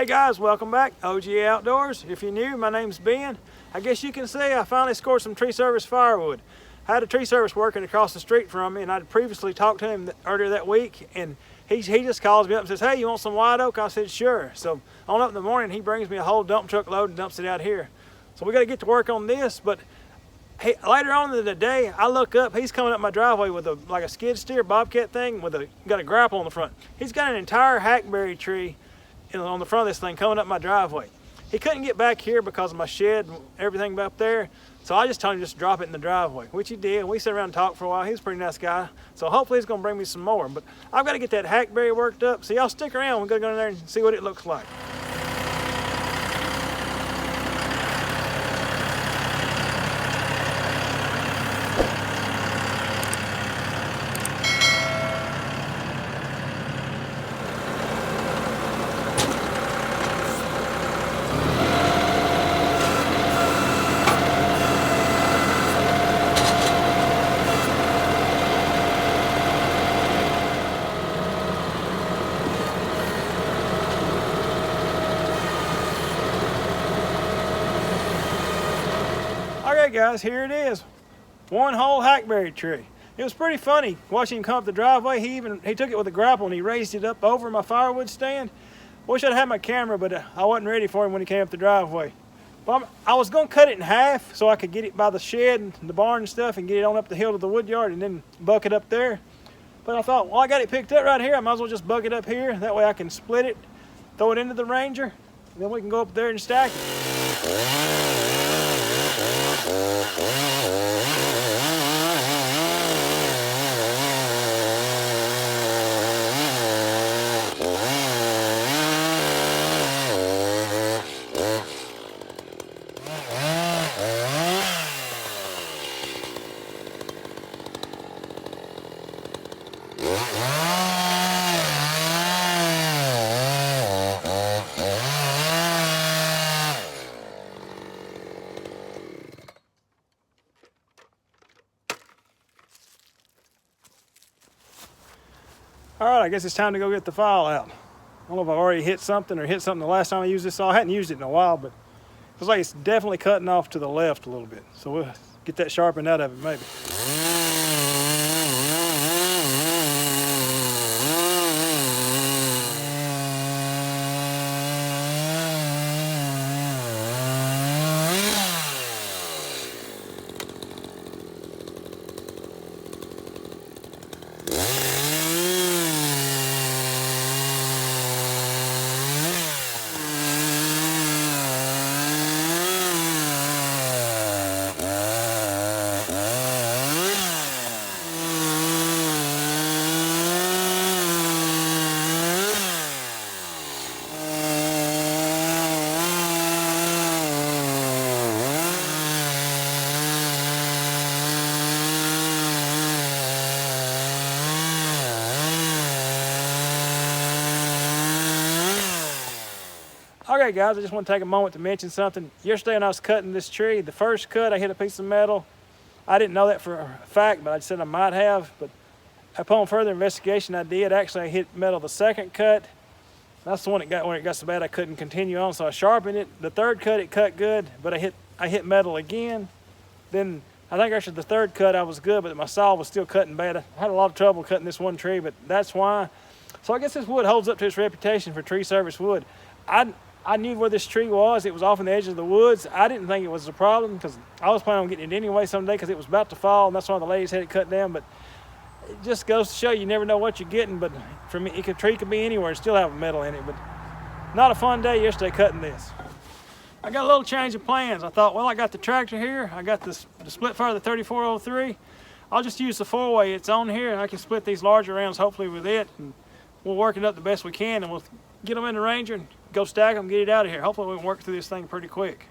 Hey guys, welcome back. OG Outdoors. If you're new, my name's Ben. I guess you can say I finally scored some tree service firewood. I had a tree service working across the street from me, and I'd previously talked to him earlier that week, and he just calls me up and says, hey, you want some white oak? I said, sure. So on up in the morning, he brings me a whole dump truck load and dumps it out here. So we got to get to work on this, but hey, later on in the day, I look up, he's coming up my driveway with like a skid steer bobcat thing got a grapple on the front. He's got an entire hackberry tree on the front of this thing coming up my driveway. He couldn't get back here because of my shed and everything up there, so I just told him just drop it in the driveway, which he did. We sat around and talked for a while. He was a pretty nice guy, so hopefully he's gonna bring me some more. But I've got to get that hackberry worked up, so y'all stick around. We're gonna go in there and see what it looks like. Okay guys, here it is. One whole hackberry tree. It was pretty funny watching him come up the driveway. He took it with a grapple and he raised it up over my firewood stand. Wish I'd had my camera, but I wasn't ready for him when he came up the driveway. But I was gonna cut it in half so I could get it by the shed and the barn and stuff and get it on up the hill to the wood yard and then buck it up there. But I thought, well, I got it picked up right here. I might as well just buck it up here. That way I can split it, throw it into the Ranger, and then we can go up there and stack it. All right, I guess it's time to go get the file out. I don't know if I've already hit something or hit something the last time I used this saw. I hadn't used it in a while, but it looks like it's definitely cutting off to the left a little bit. So we'll get that sharpened out of it maybe. Okay guys, I just want to take a moment to mention something. Yesterday when I was cutting this tree, the first cut I hit a piece of metal. I didn't know that for a fact, but I said I might have. But upon further investigation, I did. Actually, I hit metal the second cut. That's the one when it got so bad I couldn't continue on, so I sharpened it. The third cut, it cut good, but I hit metal again. Then I think after the third cut, I was good, but my saw was still cutting bad. I had a lot of trouble cutting this one tree, but that's why. So I guess this wood holds up to its reputation for tree service wood. I knew where this tree was. It was off on the edge of the woods. I didn't think it was a problem because I was planning on getting it anyway someday because it was about to fall, and that's why the ladies had it cut down. But it just goes to show you never know what you're getting. But for me, a tree could be anywhere and still have metal in it. But not a fun day yesterday cutting this. I got a little change of plans. I thought, well, I got the tractor here. I got the split fire, the 3403. I'll just use the 4-way. It's on here, and I can split these larger rounds hopefully with it. And we'll work it up the best we can, and we'll get them in the Ranger and go stack them, get it out of here. Hopefully we can work through this thing pretty quick.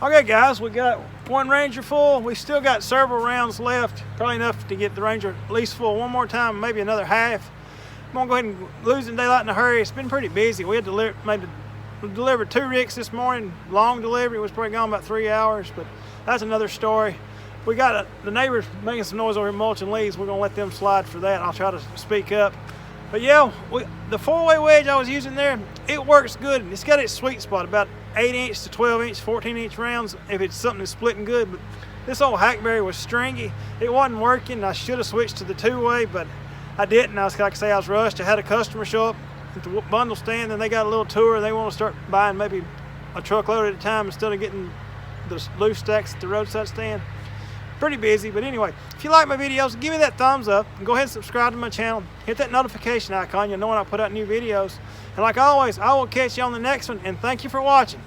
Okay guys, we got one Ranger full. We still got several rounds left, probably enough to get the Ranger at least full one more time, maybe another half. I'm gonna go ahead and losing daylight in a hurry. It's been pretty busy. We had delivered 2 ricks this morning. Long delivery. It was probably gone about 3 hours, but that's another story. We got the neighbors making some noise over here mulching leaves. We're gonna let them slide for that. I'll try to speak up. But yeah, the 4-way wedge I was using there, it works good. It's got its sweet spot, about 8-inch to 12-inch, 14-inch rounds if it's something that's splitting good. But this old hackberry was stringy. It wasn't working. I should have switched to the 2-way, but I didn't. I was, like I say, I was rushed. I had a customer show up at the bundle stand, and they got a little tour. They want to start buying maybe a truckload at a time instead of getting the loose stacks at the roadside stand. Pretty busy, but anyway, if you like my videos, give me that thumbs up and go ahead and subscribe to my channel. Hit that notification icon. You'll know when I put out new videos. And like always, I will catch you on the next one, and thank you for watching.